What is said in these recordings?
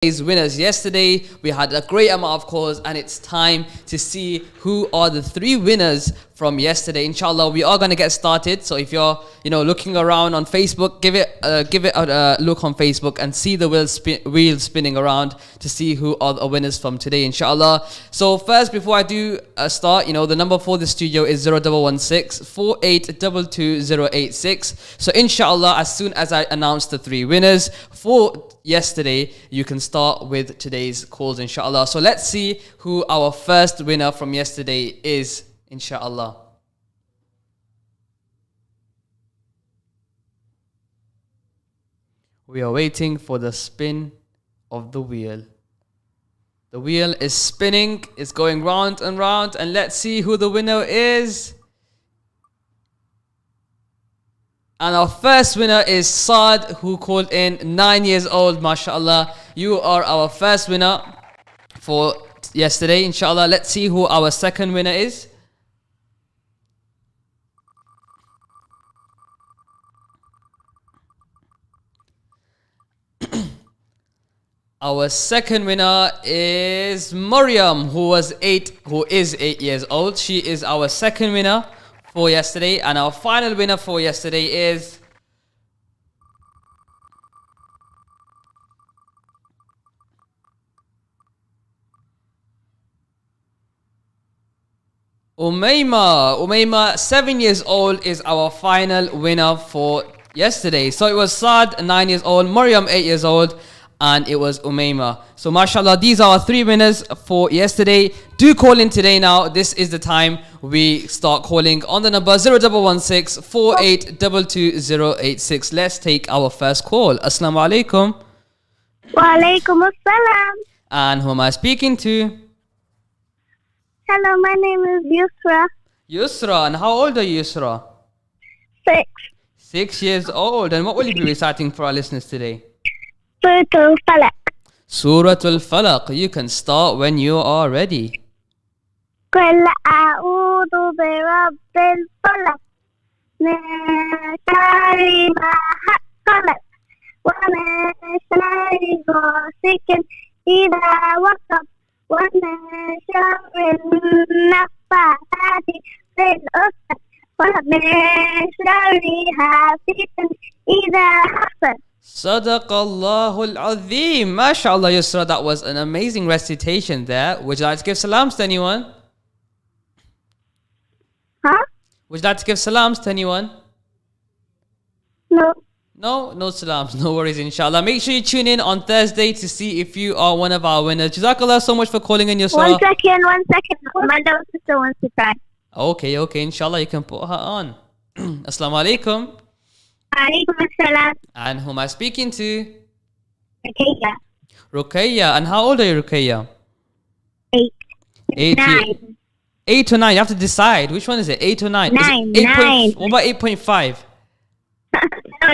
winners. Yesterday we had a great amount of calls, and it's time to see who are the three winners from yesterday. Inshallah, we are going to get started. So if you're looking around on Facebook, give it a look on Facebook and see the wheel spinning around to see who are the winners from today, inshallah. So first, before I do start, the number for the studio is 0116 4822 So inshallah, as soon as I announce the three winners for yesterday, you can start with today's calls, inshallah. So let's see who our first winner from yesterday is, inshallah. We are waiting for the spin of the wheel. The wheel is spinning, it's going round and round, and let's see who the winner is. And our first winner is Saad, who called in, 9 years old, mashallah. You are our first winner for yesterday, inshallah. Let's see who our second winner is. Our second winner is Maryam, who is 8 years old. She is our second winner for yesterday, and our final winner for yesterday is Umayma, 7 years old, is our final winner for yesterday. So it was Saad, 9 years old, Maryam, 8 years old, and it was Umayma. So mashallah, these are our three winners for yesterday. Do call in today now. This is the time we start calling on the number 0116 4822 Let's take our first call. Assalamu alaikum. Wa alaikum assalam. And who am I speaking to? Hello, my name is Yusra. Yusra, and how old are you, Yusra? 6. 6 years old. And what will you be reciting for our listeners today? Surah Al-Falaq. Surah Al-Falaq. You can start when you are ready. قل أعوذ برب الفلق من شر ما خلق ومن شر غاسق إذا وقب ومن شر النفاثات في العقد ومن شر حاسد إذا حسد. Sadaqallahu al-Azim. MashaAllah, Yusra, that was an amazing recitation there. Would you like to give salams to anyone? Huh? Would you like to give salams to anyone? No. No salams. No worries, inshallah. Make sure you tune in on Thursday to see if you are one of our winners. Jazakallah so much for calling in, Yusra. 1 second. My little sister wants to cry. Okay, inshallah, you can put her on. Assalamu alaikum. Alaikum assalam. And who am I speaking to? Ruqayya. Ruqayya. And how old are you, Ruqayya? 8. 8. 9. 8 or 9. You have to decide. Which one is it? 8 or 9? 9. 9. What about 8.5? No,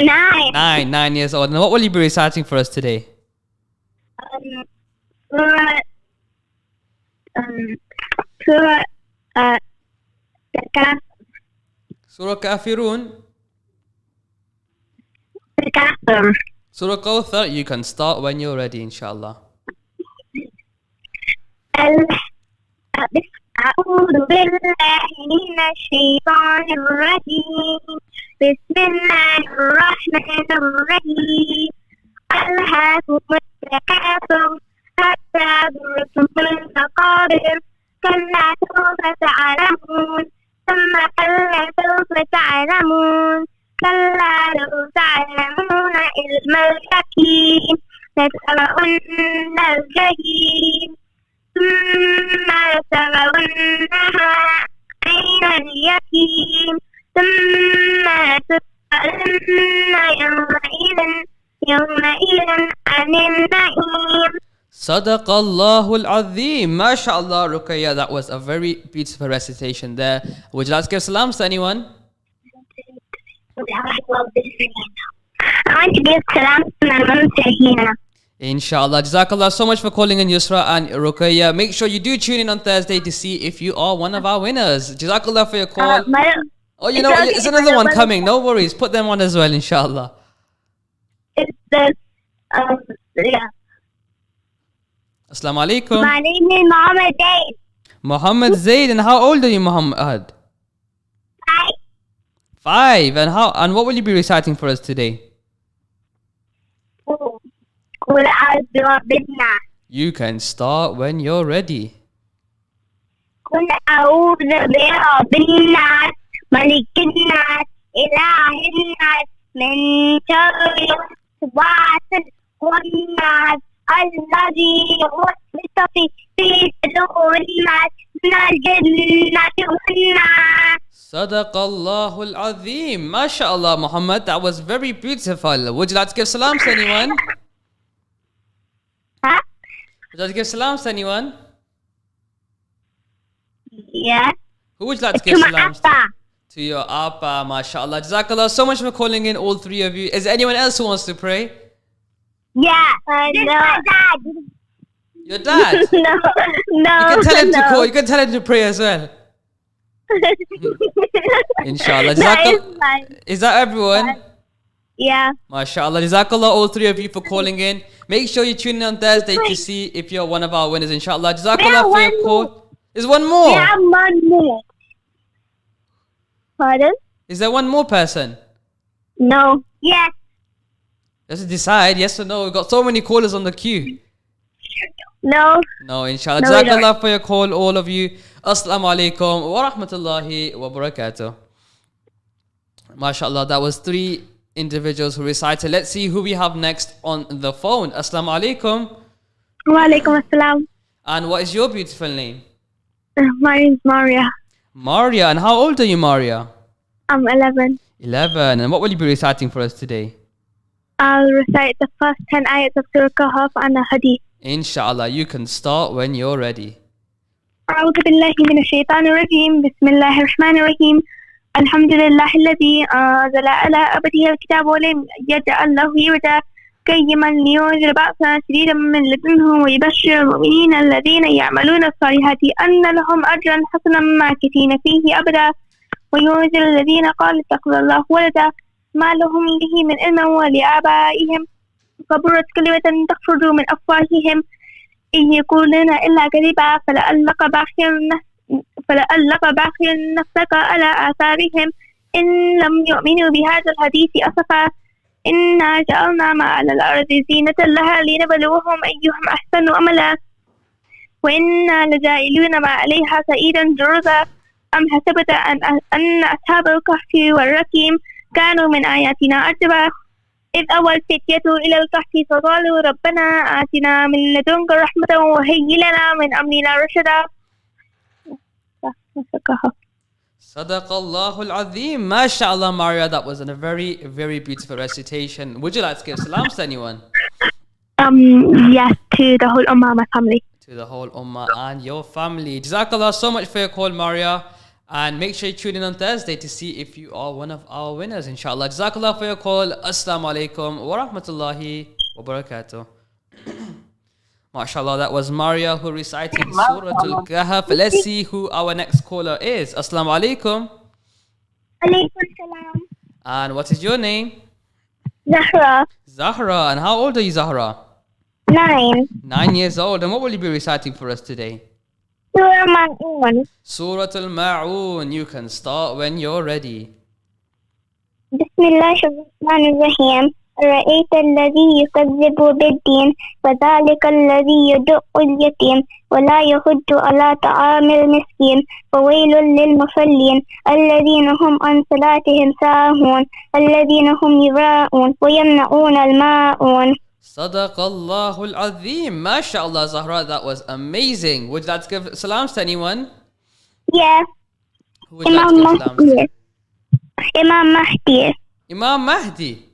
9. 9 years old. And what will you be reciting for us today? Surah Surah Kafirun. Al-Kafir. Surah Kawthar. You can start when you're ready, inshallah. أعوذ بالله من الشيطان الرجيم بسم الله الرحمن الرحيم ألهاكم التكاثر حتى زرتم المقابر كلا سوف تعلمون ثم كلا سوف تعلمون كلا لو تعلمون علم اليقين لترون الجحيم ثم لترونها عين اليقين ثم لتسألن يومئذ عن النعيم. Sadaqallahu al-Azim. MashaAllah, Ruqayya, that was a very beautiful recitation there. Would you like to give salams to anyone? I want to give salam to my mom, Tahina. Inshallah. Jazakallah so much for calling in, Yusra and Ruqayya. Make sure you do tune in on Thursday to see if you are one of our winners. Jazakallah for your call. Oh, you know, there's another one coming. No worries. Put them on as well, inshallah. It's the, yeah. Assalamu alaikum. My name is Mohammed Zaid. Muhammad Zaid, and how old are you, Muhammad? 5. And what will you be reciting for us today? قل أعوذ بالله. You can start when you're ready. قل أعوذ برب الناس ملك الناس إله الناس من شر الوسواس الخناس الذي يوسوس في صدور الناس من الجنة والناس. Sadaqallahu al-Azim. MashaAllah, Muhammad. That was very beautiful. Would you like to give salams to anyone? Huh? Would you like to give salams to anyone? Yeah. Who would you like to To give my salams to? Appa. To your Appa, MashaAllah. Jazakallah so much for calling in, all 3 of you. Is there anyone else who wants to pray? Yeah. Just my dad. Your dad? No. You can tell him to call. You can tell him to pray as well. Inshallah. Is that everyone? Yeah. MashaAllah. Jazakallah all 3 of you for calling in. Make sure you tune in on Thursday to see if you're one of our winners, inshallah. Jazakallah for your call. There's one more. Yeah, one more. Pardon? Is there one more person? No. Yes. Let's decide, yes or no. We've got so many callers on the queue. No. No, inshallah. No, we don't. Jazakallah for your call, all of you. Assalamu alaikum wa rahmatullahi wa barakatuh. MashaAllah, that was 3 individuals who recited. Let's see who we have next on the phone. Assalamu alaikum. Wa alaikum assalam. And what is your beautiful name? My name is Maria. Maria. And how old are you, Maria? I'm 11. 11. And what will you be reciting for us today? I'll recite the first 10 ayats of Surah Kahf and the Hadith. Inshallah, you can start when you're ready. أعوذ بالله من الشيطان الرجيم. بسم الله الرحمن الرحيم. الحمد لله الذي أنزل على عبده الكتاب ولم يجعل له عوجا قيما لينذر بأسا شديدا من لدنه ويبشر المؤمنين الذين يعملون الصالحات أن لهم أجرا حسنا ماكثين فيه أبدا وينذر الذين قالوا اتخذ الله ولدا ما لهم به من علم ولآبائهم كبرت كلمة تخرج من أفواههم إن يقولون إلا كذبا فلعلك باخع نفسك على آثارهم إن لم يؤمنوا بهذا الحديث أسفا إنا جعلنا ما على الأرض زينة لها لنبلوهم أيهم أحسن عملا وإنا لجاعلون ما عليها سعيدا جرزا أم حسبت أن أصحاب الكهف والرقيم كانوا من آياتنا عجبا إذ أوى الفتية إلى الكهف فقالوا ربنا آتنا من لدنك رحمة وهيئ لنا من أمرنا رشدا. Sadaqallahu al-Azim. MashaAllah, Maria, that was a very, very beautiful recitation. Would you like to give salams to anyone? Yes, to the whole Ummah, my family. To the whole Ummah and your family. Jazakallah so much for your call, Maria. And make sure you tune in on Thursday to see if you are one of our winners, inshallah. Jazakallah for your call. Assalamu alaikum wa rahmatullahi wa barakatuh. MashaAllah, that was Maria who recited Surah Al-Kahf. Let's see who our next caller is. Assalamu alaikum. Alaikum salam. And what is your name? Zahra. Zahra. And how old are you, Zahra? 9. 9 years old. And what will you be reciting for us today? Surah Ma'un. Surah Al-Ma'un. You can start when you're ready. Bismillahirrahmanirrahim. رأيت الذي يكذب بالدين فذلك الذي يدع اليتيم ولا يحض على طعام المسكين فويل للمصلين الذين هم عن صلاتهم ساهون الذين هم يراءون ويمنعون الماعون. Sadaqallahu al-Azim. MashaAllah, Zahra, that was amazing. Would you like to give salams to anyone? Yeah. Who would you like to give salams to? Imam Mahdi. Imam Mahdi.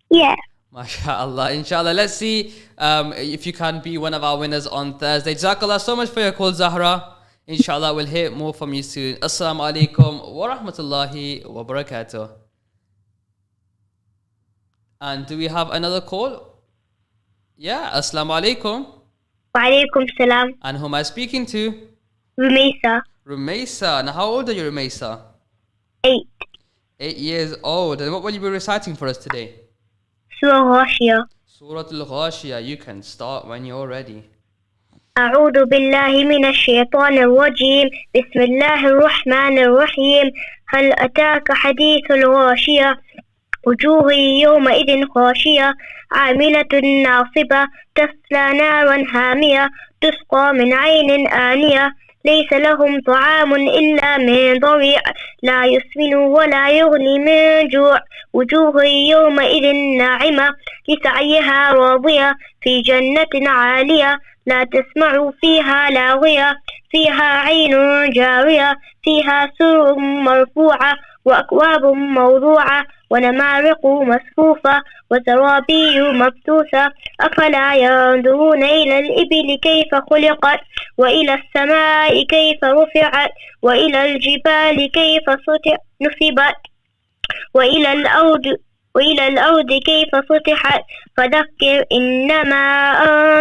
Yeah. MashaAllah. Inshallah. Let's see if you can be one of our winners on Thursday. Jazakallah so much for your call, Zahra. Inshallah, we'll hear more from you soon. Assalamu alaikum wa rahmatullahi wa barakatuh. And do we have another call? Yeah. Assalamu alaikum. Wa alaikum salam. And who am I speaking to? Rumaysa. Rumaysa. And how old are you, Rumaysa? 8. 8 years old. And what will you be reciting for us today? Surah Ghashiyah. Surah Al-Ghashiyah. You can start when you're ready. أعوذ بالله من الشيطان الرجيم بسم الله الرحمن الرحيم هل أتاك حديث الغاشية وجوه يومئذ خاشية عاملة ناصبة تصلى نارا هامية تسقى من عين آنية ليس لهم طعام إلا من ضريع لا يسمن ولا يغني من جوع وجوه يومئذ ناعمة لسعيها راضية في جنة عالية لا تسمع فيها لاغية فيها عين جارية فيها سرر مرفوعة وأكواب موضوعة ونمارق مصفوفة وزرابي مبثوثة أفلا ينظرون إلى الإبل كيف خلقت وإلى السماء كيف رفعت وإلى الجبال كيف نصبت وإلى الأرض كيف سطحت فذكر إنما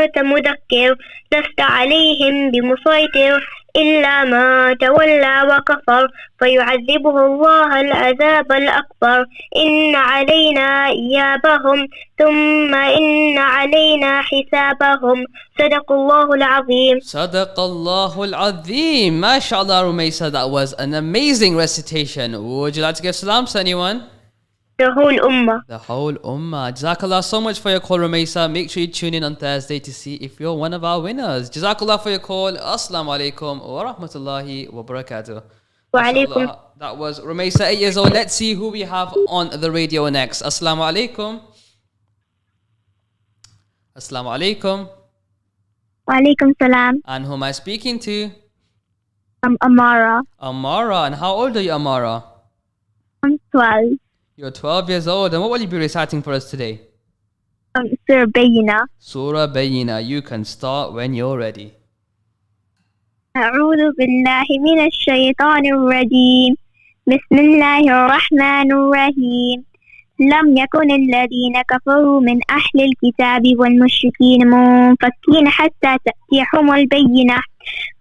أنت مذكر لست عليهم بمسيطر إلا ما تولى وكفر فيعذبه الله العذاب الأكبر إن علينا إيابهم ثم إن علينا حسابهم صدق الله العظيم. صدق الله العظيم. MashaAllah, Rumaysa, that was an amazing recitation. Would you like to give salams to anyone? The whole ummah. The whole ummah. Jazakallah so much for your call, Rumaysa. Make sure you tune in on Thursday to see if you're one of our winners. Jazakallah for your call. Assalamu alaikum wa rahmatullahi wa barakatuh. Wa alaikum. That was Rumaysa, 8 years old. Let's see who we have on the radio next. Assalamu alaikum. Assalamu alaikum. Wa alaikum salam. And who am I speaking to? I'm Amara. Amara. And how old are you, Amara? I'm 12. You're 12 years old. And what will you be reciting for us today? Surah Bayyina. Surah Bayyina. You can start when you're ready. أعوذ بالله من الشيطان الرجيم بسم الله الرحمن الرحيم لم يكن الذين كفروا من أهل الكتاب والمشركين منفكين حتى تأتيهم البينة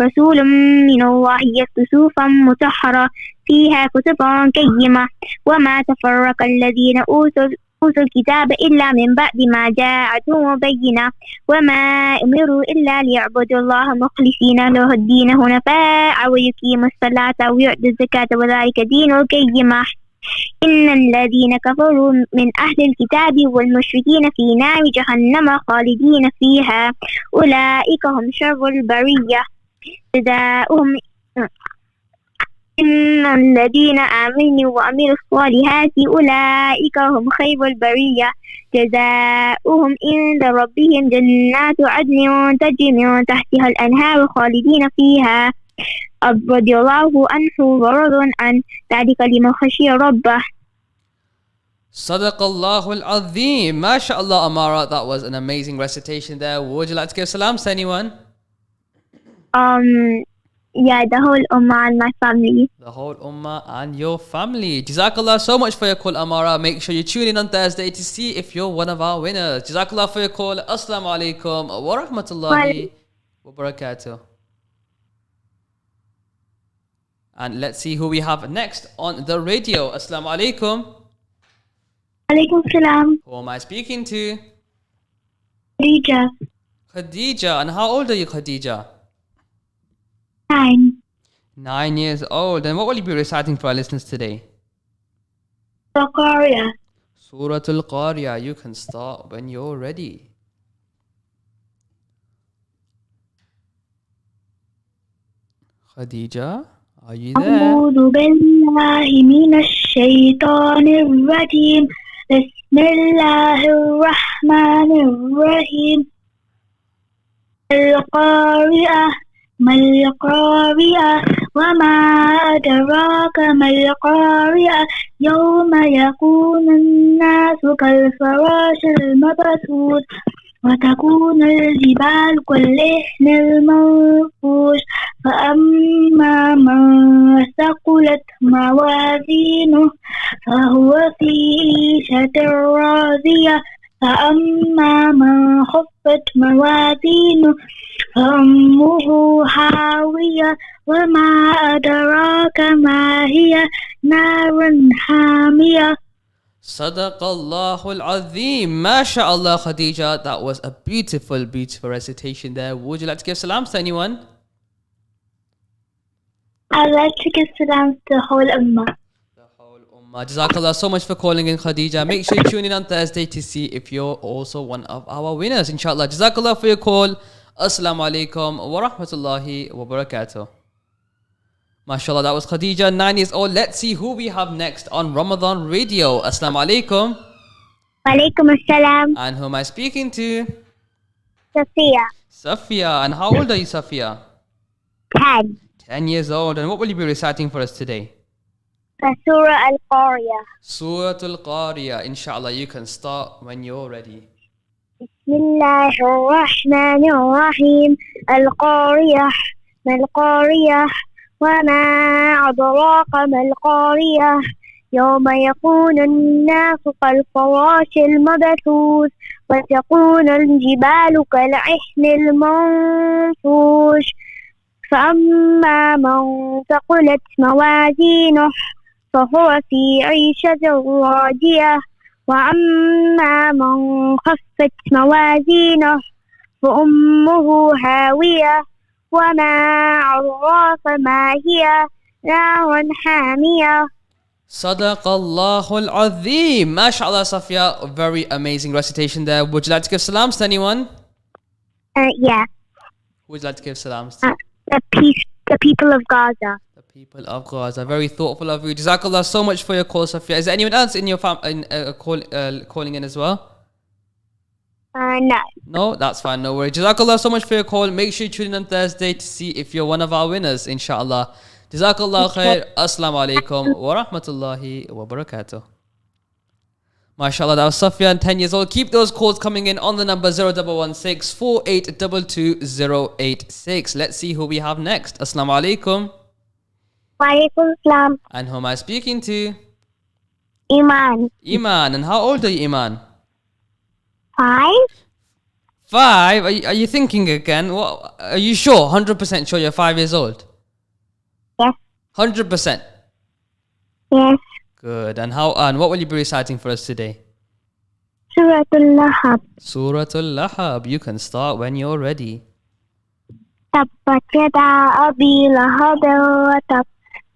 رسول من الله يتلو صحفا مطهرة فيها كتب قيمة وما تفرق الذين أوتوا الكتاب إلا من بعد ما جاءتهم البينة وما أمروا إلا ليعبدوا الله مخلصين له الدين حنفاء ويقيموا الصلاة ويؤتوا الزكاة وذلك دين القيمة إن الذين كفروا من أهل الكتاب والمشركين في نار جهنم خالدين فيها أولئك هم شر البرية جزاؤهم إن الذين آمنوا وعملوا الصالحات أولئك هم خير البرية جزاؤهم عند ربهم جنات عدن تجري من تحتها الأنهار خالدين فيها رضي الله عنه ورضوا عن ذلك لمن خشي ربه. Sadaq Allahul Azim. MashaAllah, Amara, that was an amazing recitation there. Would you like to give salams to anyone? Yeah, the whole ummah and my family. The whole ummah and your family. Jazakallah so much for your call, Amara. Make sure you tune in on Thursday to see if you're one of our winners. Jazakallah for your call. Assalamu alaikum wa rahmatullahi wa barakatuh. And let's see who we have next on the radio. Assalamu alaikum. Alaikum salam. Who am I speaking to? Khadija. Khadija. And how old are you, Khadija? 9. 9 years old. And what will you be reciting for our listeners today? Zakaria. Surah Al-Qariya. You can start when you're ready. Khadija, are you there? أعوذ بالله من الشيطان الرجيم بسم الله الرحمن الرحيم القارئة ما القارئة وما أدراك ما القارئة يوم يكون الناس كالفراش المبثوث وتكون الجبال كالعهن المنفوش فأما من ثقلت موازينه فهو في عيشة راضية فأما من خفت موازينه فأمه هاوية وما أدراك ما هي نار حامية. Sadaqallahul Azim. MashaAllah, Khadija. That was a beautiful, beautiful recitation there. Would you like to give salams to anyone? I'd like to give salam to the whole ummah. The whole ummah. Jazakallah so much for calling in, Khadija. Make sure you tune in on Thursday to see if you're also one of our winners, inshallah. Jazakallah for your call. Assalamu alaikum wa rahmatullahi wa barakatuh. MashaAllah, that was Khadija, 9 years old. Let's see who we have next on Ramadan Radio. Assalamu alaikum. Walaikum assalam. And who am I speaking to? Sophia. Safia. And how old are you, Safia? 10. 10 years old. And what will you be reciting for us today? Surah Al-Qariya. Surah Al-Qariya. Inshallah, you can start when you're ready. Bismillahir Rahmanir Rahim. Al-Qariya. Mal-Qariya. وما أدراك ما القارية يوم يكون الناس كالفراش المبثوث وتكون الجبال كالعهن المنفوش فأما من ثقلت موازينه فهو في عيشة راضية وأما من خفت موازينه فأمه هاوية وما عرف ما هي نار حامية. Sadaqallahul Azim. MashaAllah, Safia. Very amazing recitation there. Would you like to give salams to anyone? Yeah. Who would you like to give salams to? The people of Gaza. The people of Gaza. Very thoughtful of you. Jazakallah so much for your call, Safia. Is there anyone else in your calling in as well? No. No, that's fine. No worries. Jazakallah so much for your call. Make sure you tune in on Thursday to see if you're one of our winners, inshallah. Jazakallah khair. Assalamu alaikum wa rahmatullahi wa barakatuh. MashaAllah, that was Safia, 10 years old. Keep those calls coming in on the number 0116 4822 Let's see who we have next. Assalamu alaikum. Walaikum salam. And who am I speaking to? Iman. Iman. And how old are you, Iman? 5. 5? Are you thinking again? What? Are you sure? 100% sure you're 5 years old? Yes. 100%? Yes. Good. And what will you be reciting for us today? Surah Al-Lahab. Surah Al-Lahab. You can start when you're ready. تبت يدا أبي لهب وتب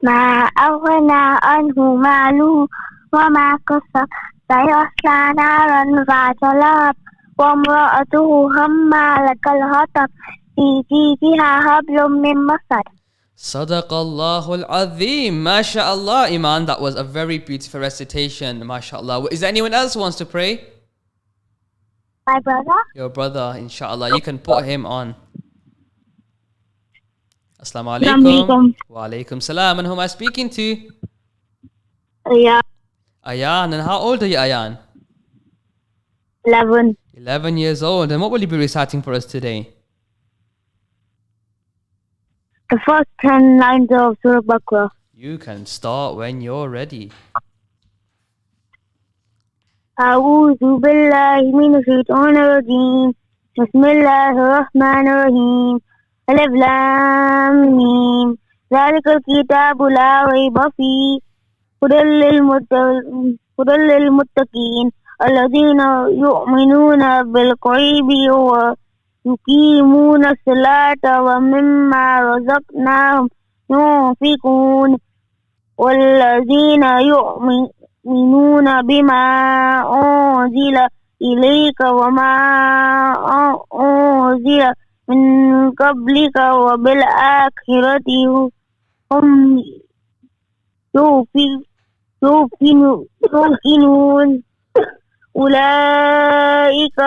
ما أغنى عنه ماله وما كسب سيصلى نارا ذات لهب وامرأته حمالة الحطب في جيدها حبل من مسد. Sadaqallahul Azim. MashaAllah, Iman. That was a very beautiful recitation. MashaAllah. Is there anyone else who wants to pray? My brother? Your brother, inshallah. You can put him on. Assalamu alaikum. Wa alaikum salam. And who am I speaking to? Yeah. Ayan. And how old are you, Ayan? 11. 11 years old. And what will you be reciting for us today? The first 10 lines of Surah Baqarah. You can start when you're ready. أعوذ بالله من الشيطان الرجيم بسم الله الرحمن الرحيم ألف لام ميم ذلك الكتاب لا ريب فيه هدى للمتقين الذين يؤمنون بالغيب ويقيمون الصلاة ومما رزقناهم ينفقون والذين يؤمنون بما أنزل إليك وما أنزل من قبلك وبالآخرة هم يوقنون أولئك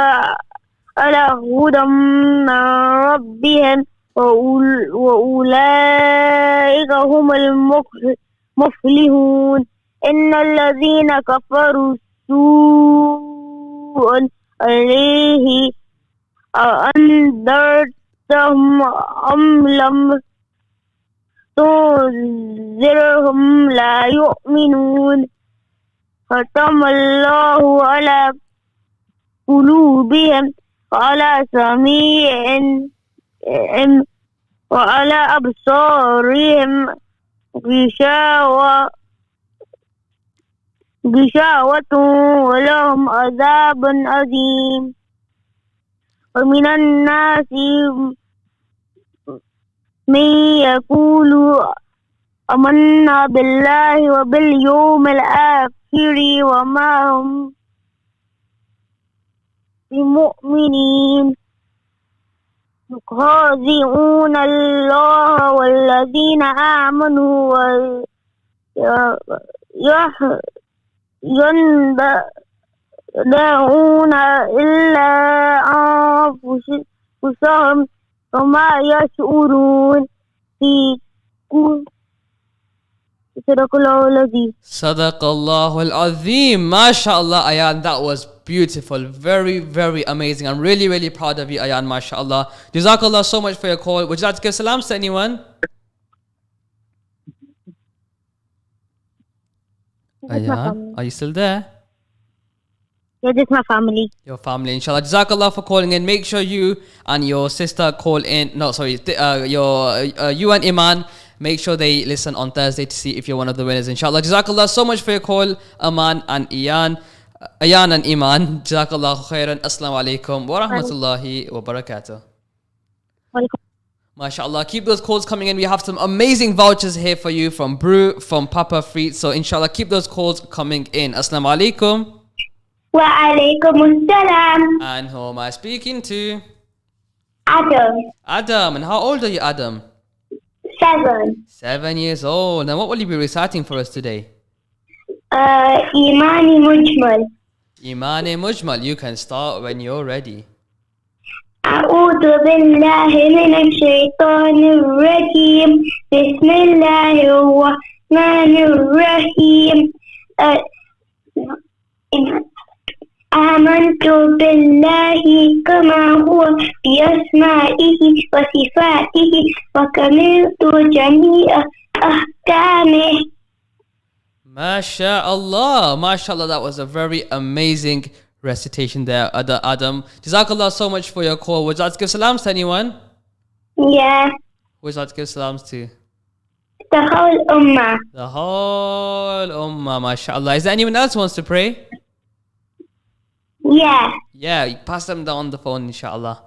على هدى من ربهم وأولئك هم المفلحون إن الذين كفروا سوء عليه أنذرتهم أم لم تنذرهم لا يؤمنون ختم الله على قلوبهم وعلى سميعهم وعلى أبصارهم غشاوة غشاوة ولهم عذاب عظيم ومن الناس من يقول آمنا بالله وباليوم الآخر وما هم بمؤمنين يخادعون الله والذين آمنوا يخدعون إلا أنفسهم وما يشعرون في صدق الله العظيم. Sadaqallahu al-Azim. MashaAllah, Ayan, that was beautiful. Very, very amazing. I'm really, really proud of you, Ayan, MashaAllah. Jazakallah so much for your call. Would you like to give salams to anyone? Ayan, are you still there? Yeah, this is my family. Your family, inshallah. Jazakallah for calling in. Make sure you and your sister call in. No, sorry, you and Iman. Make sure they listen on Thursday to see if you're one of the winners, inshallah. Jazakallah so much for your call, Aman and Iyan. Ayan and Iman. Jazakallah khairan. Assalamu alaikum wa rahmatullahi wa barakatuh. MashaAllah. Keep those calls coming in. We have some amazing vouchers here for you from Brew, from Papa Fried. So inshallah, keep those calls coming in. Assalamu alaikum. Wa alaikum assalam. And who am I speaking to? Adam, Adam. And how old are you, Adam? 7. 7 years old. And what will you be reciting for us today? Imani Mujmal. Imani Mujmal. You can start when you're ready. أعوذ بالله من الشيطان الرجيم بسم الله الرحمن الرحيم آمنت بالله كما هو بأسمائه وصفاته وكملت جميع أحكامه. MashaAllah. MashaAllah, that was a very amazing recitation there, Adam. Jazakallah so much for your call. Would you like to give salams to anyone? Yeah, Who would you like to give salams to? the whole ummah. The whole ummah, MashaAllah. Is there anyone else who wants to pray? Yeah. Yeah, you pass them down the phone, inshallah.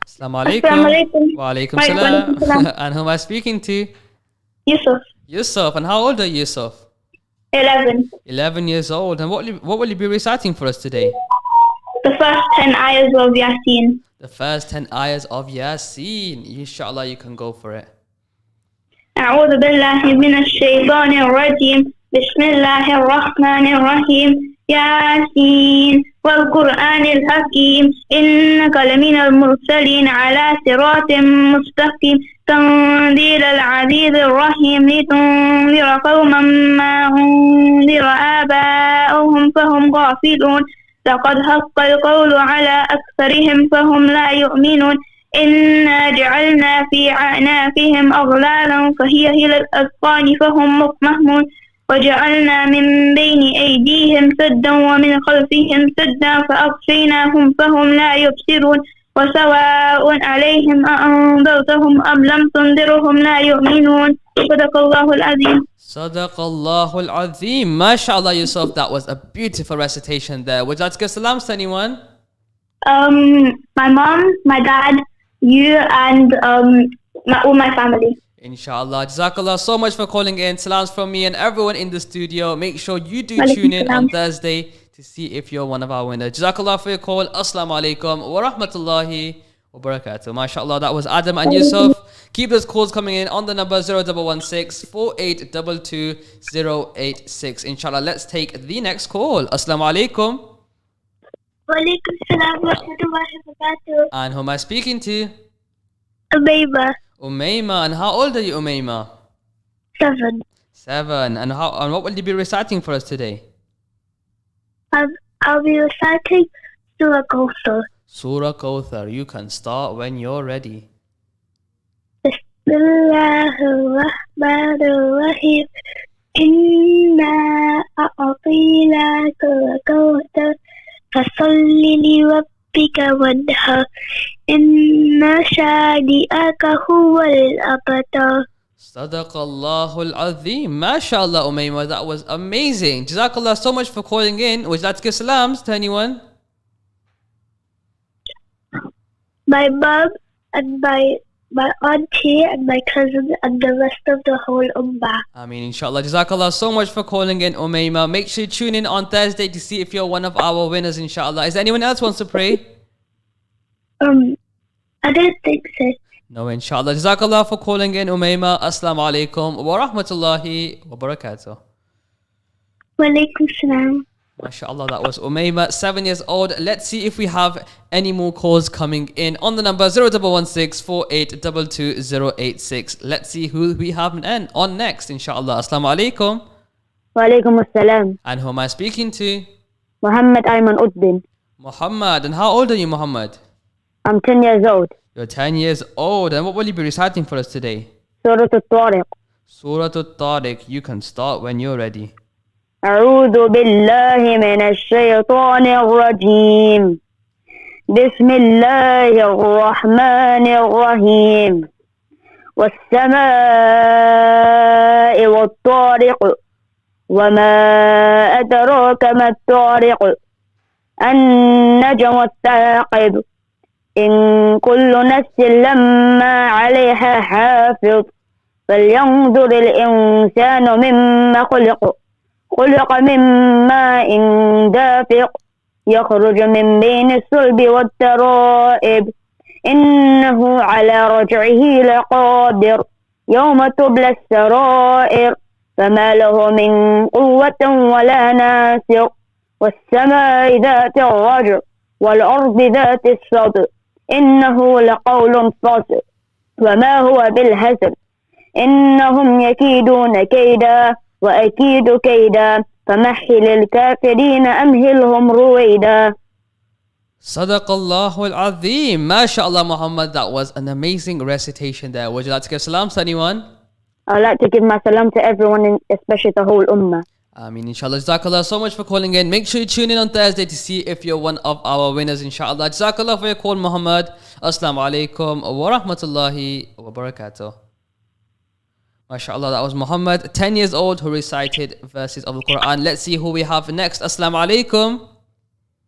Assalamu Assalamu alaikum. alaikum. Wa alaikum Wa alaikum salam. salam. And who am I speaking to? Yusuf, Yusuf. And how old are you, Yusuf? 11. 11 years old. And what will you be reciting for us today? The first 10 ayahs of Yasin. The first 10 ayahs of Yasin. Inshallah, you can go for it. أعوذ بالله من الشيطان الرجيم بسم الله الرحمن الرحيم ياسين والقرآن الحكيم إنك لمن المرسلين على صراط مستقيم تنزيل العزيز الرحيم لتنذر قوما ما أنذر آباؤهم فهم غافلون لقد حق القول على أكثرهم فهم لا يؤمنون إنا جعلنا في أعناقهم أغلالا فهي إلى الأذقان فهم مقمحون وجعلنا من بين أيديهم سدا ومن خلفهم سدا فأغشيناهم فهم لا يبصرون وسواء عليهم أأنذرتهم أم لم تنذرهم لا يؤمنون صدق الله العظيم. Sadaqallahu al-Azim. MashaAllah, Yusuf, that was a beautiful recitation there. Would you like to give salams to anyone? My mom, my dad, you, and all my family. Inshallah. Jazakallah so much for calling in. Salams from me and everyone in the studio. Make sure you do tune in on Thursday to see if you're one of our winners. Jazakallah for your call. Assalamu alaikum wa rahmatullahi wa barakatuh. MashaAllah, that was Adam and Yusuf. Keep those calls coming in on the number 0116 4822 086. Inshallah, let's take the next call. Assalamu alaikum. Wa alaikum salam wa rahmatullahi wa barakatuh. And who am I speaking to? Umayma, Umayma. And how old are you, Umayma? 7. 7. And what will you be reciting for us today? I'll be reciting Surah Kawthar. Surah Kawthar. You can start when you're ready. Bismillahirrahmanirrahim. Inna a'atinaka al-kawthar fasalli li rabbika wanhar. Inna shadi'aka huwal abtar. Sadaqallahul Azim. MashaAllah, Umayma, that was amazing. Jazakallah so much for calling in. Would you like to give salams to anyone? My mom and my auntie and my cousin and the rest of the whole ummah. Ameen, inshallah. Jazakallah so much for calling in, Umayma. Make sure you tune in on Thursday to see if you're one of our winners, inshallah. Is there anyone else wants to pray? I don't think so. No, inshallah. Jazakallah for calling in, Umayma. Assalamu alaikum wa rahmatullahi wa barakatuh. Wa alaikum salam. MashaAllah, that was Umayma, 7 years old. Let's see if we have any more calls coming in on the number 0116 4822 Let's see who we have on next, inshallah. Assalamu alaikum. Wa alaikum assalam. And who am I speaking to? Muhammad Ayman Uddin. Muhammad. And how old are you, Muhammad? I'm 10 years old. You're 10 years old. And what will you be reciting for us today? Surah Al-Tariq. Surah Al-Tariq. You can start when you're ready. أعوذ بالله من الشيطان الرجيم بسم الله الرحمن الرحيم والسماء والطارق وما أدراك ما الطارق النجم الثاقب إن كل نفس لما عليها حافظ فلينظر الإنسان مما خلق من ماء دافق يخرج من بين الصلب والترائب إنه على رجعه لقادر يوم تبلى السرائر فما له من قوة ولا ناصر والسماء ذات الرجع والأرض ذات الصدع إنه لقول فصل وما هو بالهزل إنهم يكيدون كيدا وأكيد كيدا فمهل الكافرين أمهلهم رويدا. Sadaqallahul Azim. MashaAllah, Muhammad. That was an amazing recitation there. Would you like to give salam to anyone? I'd like to give my salam to everyone, especially the whole ummah. Ameen, inshallah. Jazakallah so much for calling in. Make sure you tune in on Thursday to see if you're one of our winners, inshallah. Jazakallah for your call, Muhammad. Assalamu alaikum wa rahmatullahi wa barakatuh. MashaAllah, that was Muhammad, 10 years old, who recited verses of the Quran. Let's see who we have next. Assalamu alaikum.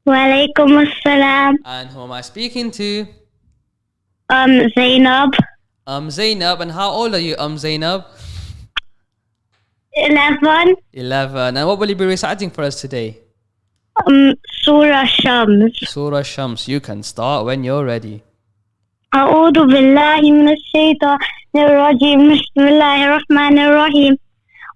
Wa alaikum assalam. And who am I speaking to? Zainab. Zainab. And how old are you, Zainab? 11. 11. And what will you be reciting for us today? Surah Shams. Surah Shams. You can start when you're ready. أعوذ بالله من الشيطان الرجيم بسم الله الرحمن الرحيم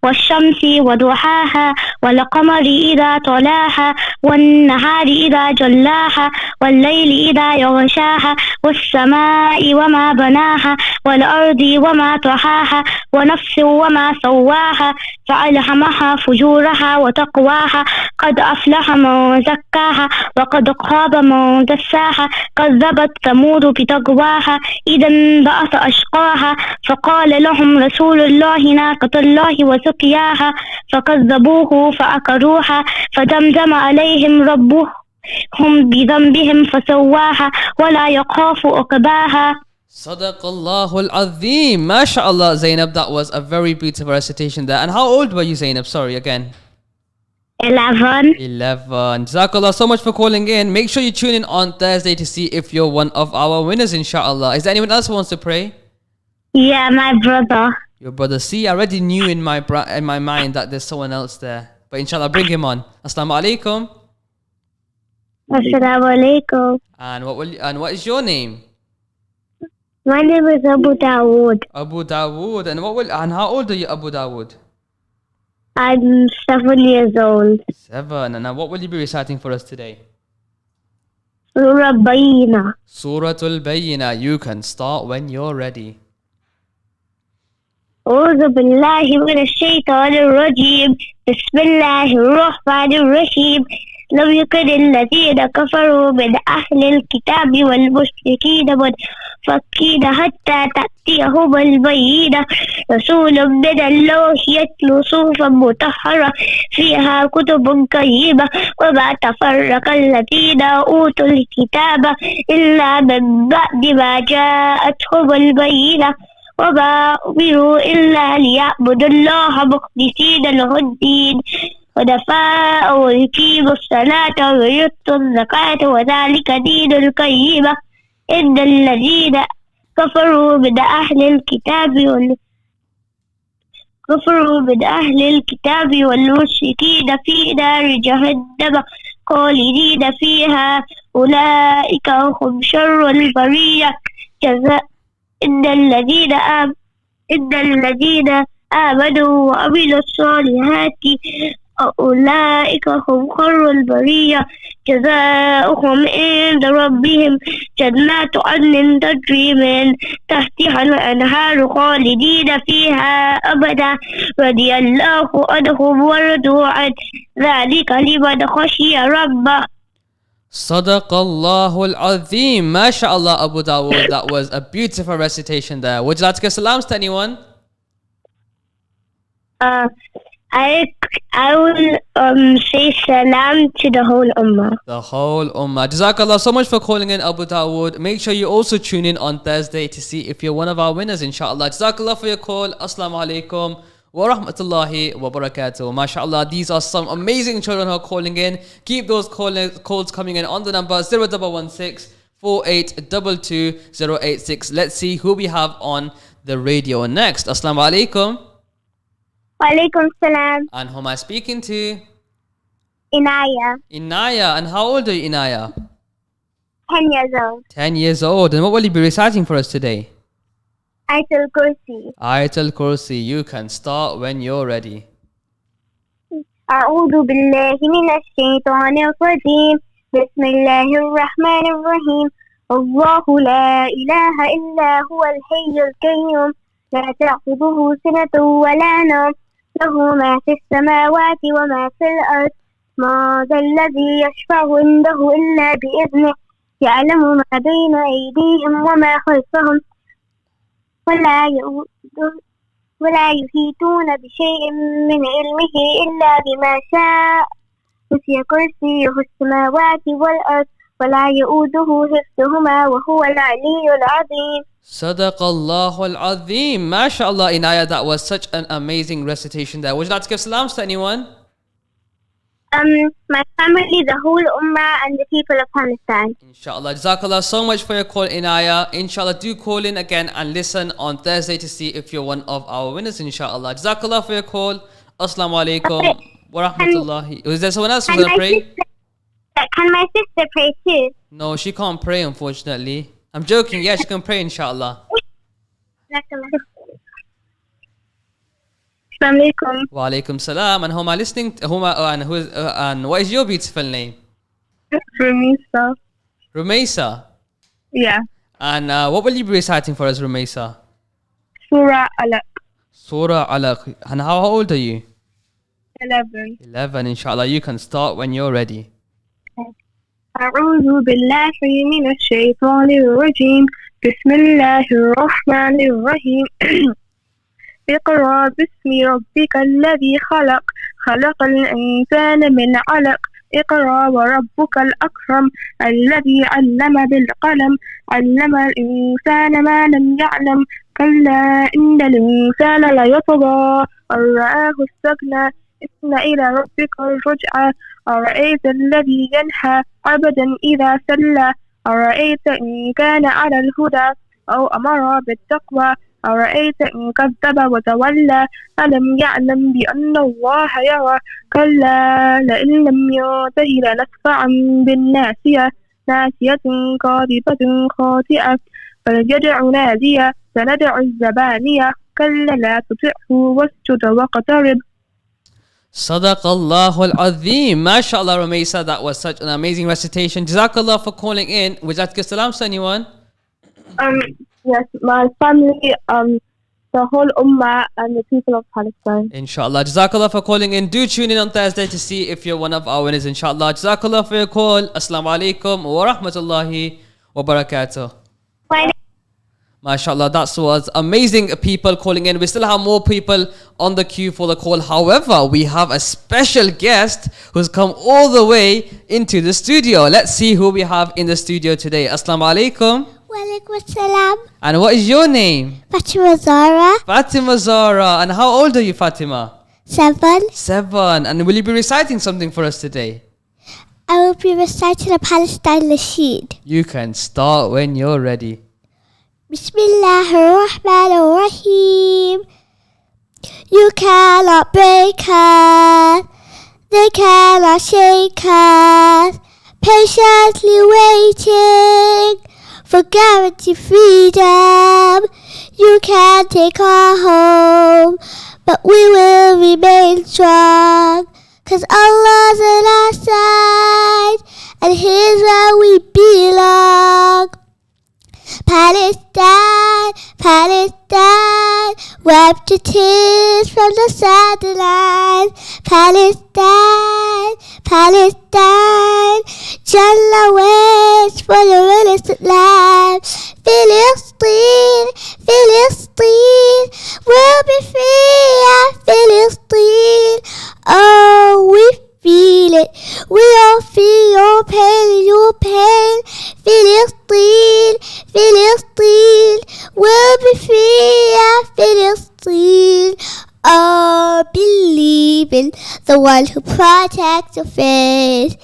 والشمس وضحاها والقمر إذا طلاها والنهار إذا جلاها والليل إذا يغشاها والسماء وما بناها والأرض وما طحاها ونفس وما سواها فألهمها فجورها وتقواها قد أفلح من زكاها وقد خاب من دساها كذبت ثمود بتقواها إذا انبعث أشقاها فقال لهم رسول الله ناقة الله وسقياها فكذبوه فأكروها فدمدم عليهم ربهم بذنبهم فسواها ولا يخاف عقباها. Sadaqallahul Azim. MashaAllah, Zainab, that was a very beautiful recitation there. And how old were you, Zainab? Sorry, again. 11. 11. Jazakallah so much for calling in. Make sure you tune in on Thursday to see if you're one of our winners, inshallah. Is there anyone else who wants to pray? Yeah, my brother. Your brother. See, I already knew in my mind that there's someone else there. But inshallah, bring him on. Assalamu alaikum. Assalamu alaikum. And what is your name? My name is Abu Dawood. Abu Dawood. And how old are you, Abu Dawood? I'm 7 years old. 7. And now what will you be reciting for us today? Surah Bayyina. Suratul Bayyina. You can start when you're ready. أعوذ بالله من الشيطان الرجيم بسم الله الرحمن الرحيم لم يكن الذين كفروا من أهل الكتاب والمشركين منفكين حتى تأتيهم البينة رسول من الله يتلو صحفا مطهرة فيها كتب قيمة وما تفرق الذين أوتوا الكتاب إلا من بعد ما جاءتهم البينة وما أمروا إلا ليعبدوا الله مخلصين له الدين حنفاء ويقيموا الصلاة ويؤتوا الزكاة وذلك دين القيمة إن الذين كفروا من أهل الكتاب والمشركين في نار جهنم خالدين فيها أولئك هم شر البرية جزاء إن الذين آمنوا وعملوا الصالحات أولئك هم خير البرية جزاؤهم عند ربهم جنات عدن تجري من تحتها الأنهار خالدين فيها أبدا رضي الله عنهم ورضوا عنه ذلك لمن خشي ربه. Sadaqallahu al-Azim. MashaAllah, Abu Dawood. That was a beautiful recitation there. Would you like to give salams to anyone? I will say salam to the whole ummah. The whole ummah. Jazakallah so much for calling in, Abu Dawood. Make sure you also tune in on Thursday to see if you're one of our winners, inshallah. Jazakallah for your call. Assalamu alaikum wa rahmatullahi wa barakatuh. MashaAllah, these are some amazing children who are calling in. Keep those calls coming in on the number 0116 4822 Let's see who we have on the radio next. Assalamu alaikum. Walaikum salam. And who am I speaking to? Inaya, Inaya. And how old are you, Inaya? 10 years old. 10 years old. And what will you be reciting for us today? Ayatul Kursi. Ayatul Kursi. You can start when you're ready. أعوذ بالله من الشيطان الرجيم بسم الله الرحمن الرحيم الله لا إله إلا هو الحي القيوم لا تأخذه سنة ولا نوم له ما في السماوات وما في الأرض ما ذا الذي يشفع عنده إلا بإذنه يعلم ما بين أيديهم وما خلفهم ولا يحيطون بشيء من علمه إلا بما شاء وسع كرسيه السماوات والأرض ولا يؤوده حفظهما وهو العلي العظيم. Sadaqallahu al-Azim. MashaAllah, Inaya, that was such an amazing recitation there. Would you like to give salams to anyone? My family, the whole ummah and the people of Palestine. Inshallah. Jazakallah so much for your call, Inaya. Inshallah, do call in again and listen on Thursday to see if you're one of our winners, inshallah. Jazakallah for your call. Assalamu alaikum wa rahmatullahi. Is there someone else who's going to pray? Can my sister pray too? No, she can't pray, unfortunately. I'm joking. Yeah, she can pray, inshallah. Assalamu alaikum. Wa alaikum salam. And who am I listening to? And what is your beautiful name? Rumisa. Rumaisa. Yeah. And what will you be reciting for us, Rumaisa? Surah Alaq. Surah Alaq. And how old are you? 11. 11, inshallah. You can start when you're ready. أعوذ بالله من الشيطان الرجيم بسم الله الرحمن الرحيم اقرأ باسم ربك الذي خلق الإنسان من علق اقرأ وربك الأكرم الذي علم بالقلم علم الإنسان ما لم يعلم كلا إن الإنسان ليطغى أن رآه استغنى إن إلى ربك الرجعى أرأيت الذي ينهى عبدا إذا سلى أرأيت إن كان على الهدى أو أمر بالتقوى أرأيت إن كذب وتولى ألم يعلم بأن الله يرى كلا لئن لم ينته لنسفعا بالناسية ناسية كاذبة خاطئة فليدع نادية سندع الزبانية كلا لا تطعه واسجد واقترب. Sadaqallahu al-Azim. MashaAllah, Rumaisa, that was such an amazing recitation. Jazakallah for calling in. Would you like to give salams to anyone? Yes, my family, the whole ummah and the people of Palestine. Inshallah. Jazakallah for calling in. Do tune in on Thursday to see if you're one of our winners, inshallah. Jazakallah for your call. Assalamu alaikum wa rahmatullahi wa barakatuh. MashaAllah, that was amazing people calling in. We still have more people on the queue for the call. However, we have a special guest who's come all the way into the studio. Let's see who we have in the studio today. Assalamu alaikum. Walaikum salam. And what is your name? Fatima Zara. Fatima Zara. And how old are you, Fatima? 7. 7. And will you be reciting something for us today? I will be reciting a Palestine Nasheed. You can start when you're ready. Bismillahirrahmanirrahim. You cannot break us. They cannot shake us. Patiently waiting for guaranteed freedom. You can take our home, but we will remain strong. 'Cause Allah's on our side, and here's where we belong. Palestine, Palestine, wipe the tears from the sidelines. Palestine, Palestine, Jalla waits for your innocent lives. Philistine, Philistine, we'll be free at Philistine. Oh, we feel it. We all feel your pain, your pain. Philistine, Philistine, we'll be free at Philistine. Oh, believe in the one who protects your faith.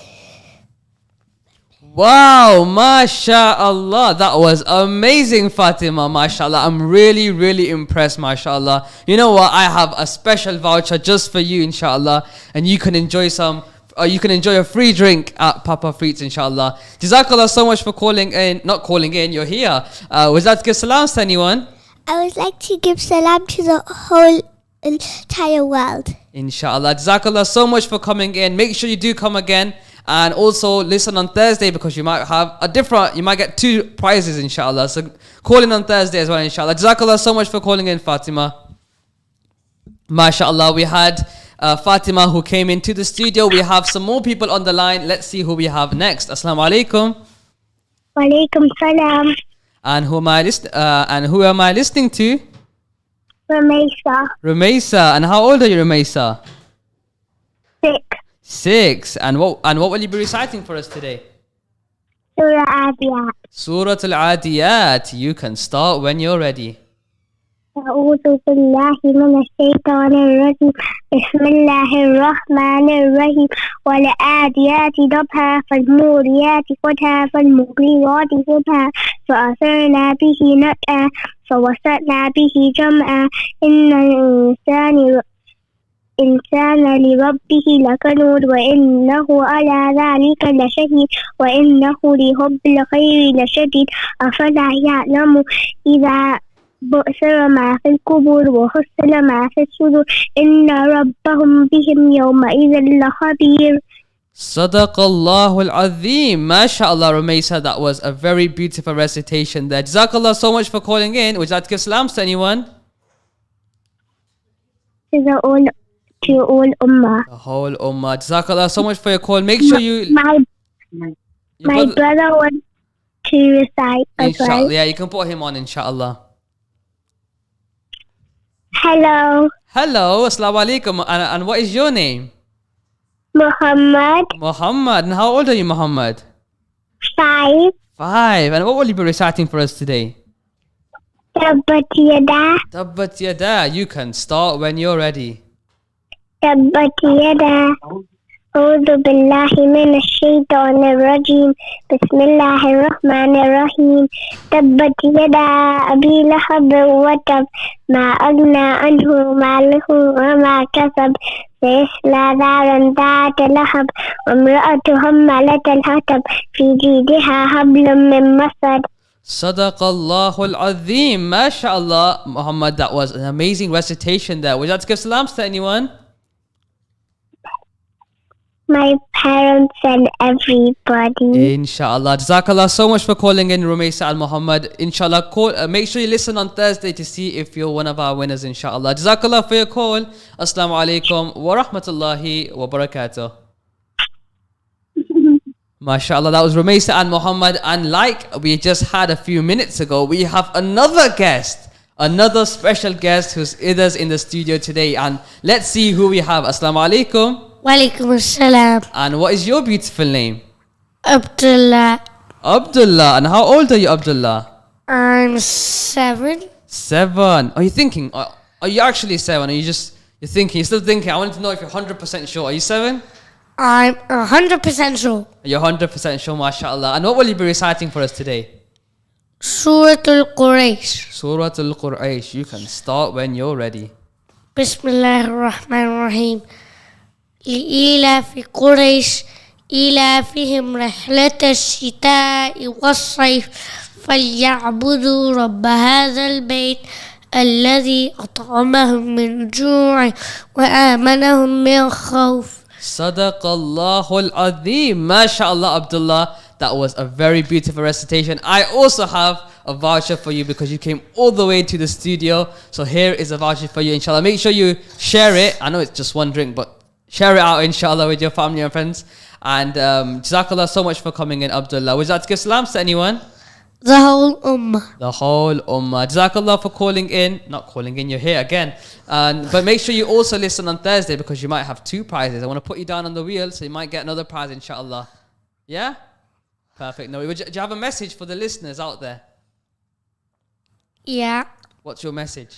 Wow, mashallah. That was amazing, Fatima, mashallah. I'm really, really impressed, mashallah. You know what? I have a special voucher just for you, inshallah. And you can enjoy a free drink at Papa Frites, inshallah. Jazakallah so much for calling in. Not calling in, you're here. Was that to give salams to anyone? I would like to give salam to the whole entire world. Inshallah. Jazakallah so much for coming in. Make sure you do come again. And also listen on Thursday because you might get 2 prizes, inshallah. So call in on Thursday as well, inshallah. Jazakallah so much for calling in, Fatima. MashaAllah, we had Fatima who came into the studio. We have some more people on the line. Let's see who we have next. Assalamu alaikum. Walaikum salam. And who am I listening to? Rumaisa. Rumaisa. And how old are you, Rumaisa? 6. 6. And what will you be reciting for us today? Surah Adiyat. Surah Al-Adiyat. You can start when you're ready. أعوذ بالله من الشيطان الرجيم بسم الله الرحمن الرحيم والعاديات ضبحا فالموريات قدحا فالمغيرات صبحا فأثرنا به نقعا فوسطنا به جمعا إن الإنسان لربه لكنود وإنه على ذلك لشهيد وإنه لحب الخير لشديد أفلا يعلم إذا بؤثر ما في القبور وحصل ما في الصدور إن ربهم بهم يومئذ لخبير. Sadaqallahu al-Azim. MashaAllah, Rumaisa, that was a very beautiful recitation there. Jazakallah so much for calling in. Would you like to give salams to anyone? To all ummah. The whole ummah. Jazakallah so much for your call. Make sure you... My brother wants to recite as Inshallah. well. Yeah, you can put him on, inshallah. Hello, Hello, assalamu alaikum. And what is your name? Muhammad. Muhammad. And how old are you, Muhammad? 5. 5. And what will you be reciting for us today? Tabbat yada. Tabbat yada. You can start when you're ready. Tabbat yada. أعوذ بالله من الشيطان الرجيم بسم الله الرحمن الرحيم تبت يدا أبي لهب وتب ما أغنى عنه ماله وما كسب سيصلى نارا ذات لهب وامرأته حمالة الحطب في جيدها حبل من مسد. Sadaqallahu al-Azim. MashaAllah, Muhammad, that was an amazing recitation there. Would you like to give salams to anyone? My parents and everybody. Inshallah. Jazakallah so much for calling in, Rumaisa and Muhammad. Inshallah, make sure you listen on Thursday to see if you're one of our winners, inshallah. Jazakallah for your call. Assalamu alaikum wa rahmatullahi wa barakatuh. MashaAllah, that was Rumaisa and Muhammad. And like we just had a few minutes ago, we have another guest. Another special guest who's with us in the studio today. And let's see who we have. Assalamu alaikum. Walaikum salam. And what is your beautiful name? Abdullah. Abdullah. And how old are you, Abdullah? I'm 7. 7. Are you thinking? Are you actually 7? Are you just... You're thinking, you're still thinking. I wanted to know if you're 100% sure. Are you 7? I'm 100% sure. You're 100% sure, mashallah. And what will you be reciting for us today? Surah Al-Quraysh. Surah Al-Quraysh. You can start when you're ready. Bismillah ar-Rahman ar-Rahim. لإيلاف قريش إيلافهم رحلة الشتاء والصيف فليعبدوا رب هذا البيت الذي أطعمهم من جوع وآمنهم من خوف. Sadaqallahul Azim. MashaAllah, Abdullah. That was a very beautiful recitation. I also have a voucher for you because you came all the way to the studio. So here is a voucher for you, inshallah. Make sure you share it. I know it's just one drink, but share it out, inshallah, with your family and friends. And Jazakallah so much for coming in, Abdullah. Would you like to give salams to anyone? The whole ummah. The whole ummah. Jazakallah for calling in. Not calling in, you're here again. But make sure you also listen on Thursday because you might have 2 prizes. I want to put you down on the wheel so you might get another prize, inshallah. Yeah? Perfect. No, do you have a message for the listeners out there? Yeah. What's your message?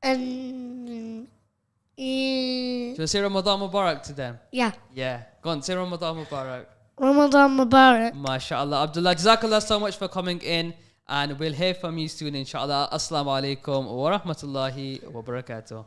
And Do you want to say Ramadan Mubarak to them? yeah. Yeah. Go on, say Ramadan Mubarak. Ramadan Mubarak. MashaAllah. Abdullah, Jazakallah so much for coming in. And we'll hear from you soon, inshallah. Assalamu alaikum wa rahmatullahi wa barakatuh.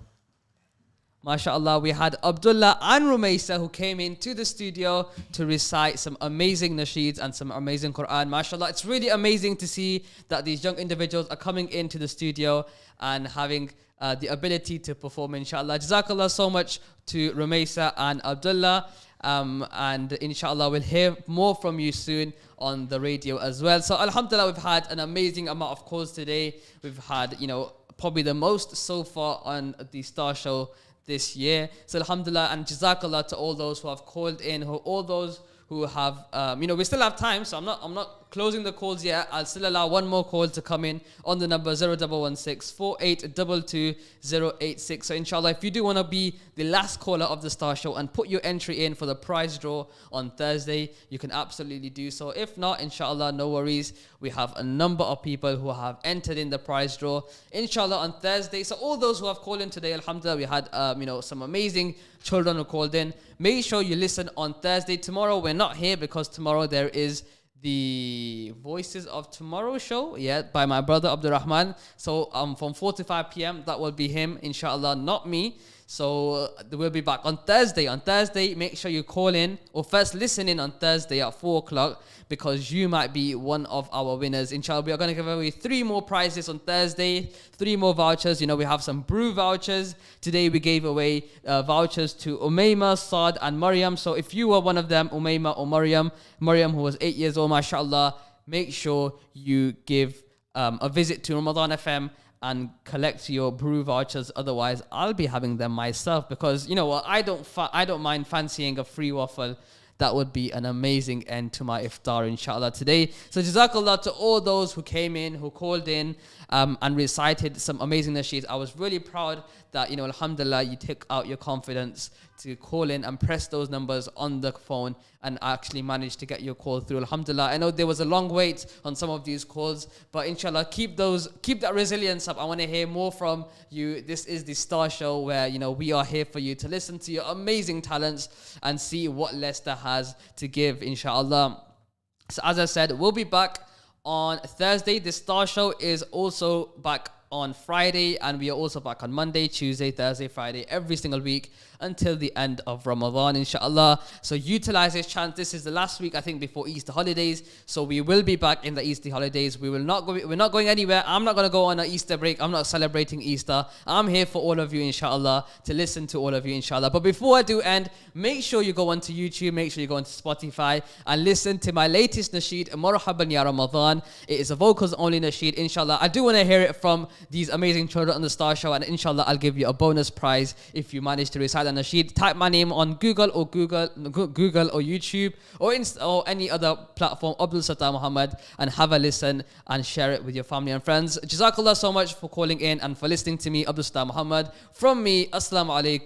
MashaAllah, we had Abdullah and Rumaysa who came into the studio to recite some amazing nasheeds and some amazing Quran. MashaAllah, it's really amazing to see that these young individuals are coming into the studio and having the ability to perform, inshallah. Jazakallah so much to Rumaysa and Abdullah. And inshallah, we'll hear more from you soon on the radio as well. So alhamdulillah, we've had an amazing amount of calls today. We've had, probably the most so far on the Star Show this year. So alhamdulillah and jazakallah to all those who have called in, all those who have, we still have time, so I'm not closing the calls yet. I'll still allow one more call to come in on the number 0116 4822 086. So inshallah, if you do want to be the last caller of the Star Show and put your entry in for the prize draw on Thursday, you can absolutely do so. If not, inshallah, no worries. We have a number of people who have entered in the prize draw, inshallah, on Thursday. So all those who have called in today, alhamdulillah, we had, some amazing children who called in. Make sure you listen on Thursday. Tomorrow we're not here because tomorrow there is the Voices of Tomorrow show, by my brother Abdul Rahman. So from 4 to 5 p.m. that will be him, inshallah, not me. So we'll be back on Thursday. On Thursday, make sure you call in or first listen in on Thursday at 4 o'clock because you might be one of our winners. Inshallah, we are going to give away 3 more prizes on Thursday, 3 more vouchers. We have some brew vouchers. Today we gave away vouchers to Umayma, Saad and Maryam. So if you were one of them, Umayma or Maryam who was 8 years old, mashallah, make sure you give a visit to Ramadan FM and collect your brew vouchers. Otherwise, I'll be having them myself because, you know what, I don't mind fancying a free waffle. That would be an amazing end to my iftar, inshallah, today. So jazakallah to all those who came in, who called in and recited some amazing nasheeds. I was really proud that, alhamdulillah, you took out your confidence to call in and press those numbers on the phone and actually managed to get your call through. Alhamdulillah. I know there was a long wait on some of these calls, but inshallah, keep that resilience up. I want to hear more from you. This is the Star Show where, we are here for you to listen to your amazing talents and see what Leicester has to give, inshallah. So as I said, we'll be back on Thursday. The Star Show is also back on Friday, and we are also back on Monday, Tuesday, Thursday, Friday, every single week until the end of Ramadan, inshallah. So utilize this chance. This is the last week, I think, before Easter holidays. So we will be back in the Easter holidays. We're not going anywhere. I'm not going to go on an Easter break. I'm not celebrating Easter. I'm here for all of you, inshallah, to listen to all of you, inshallah. But before I do end, make sure you go onto YouTube, make sure you go onto Spotify and listen to my latest nasheed, Marhaban Ya Ramadan. It is a vocals only nasheed, inshallah. I do want to hear it from these amazing children on the Star Show, and inshallah, I'll give you a bonus prize if you manage to recite an nasheed. Type my name on Google or YouTube or any other platform, Abdul Sattar Mahomed, and have a listen and share it with your family and friends. Jazakallah so much for calling in and for listening to me, Abdul Sattar Mahomed. From me, Assalamu alaikum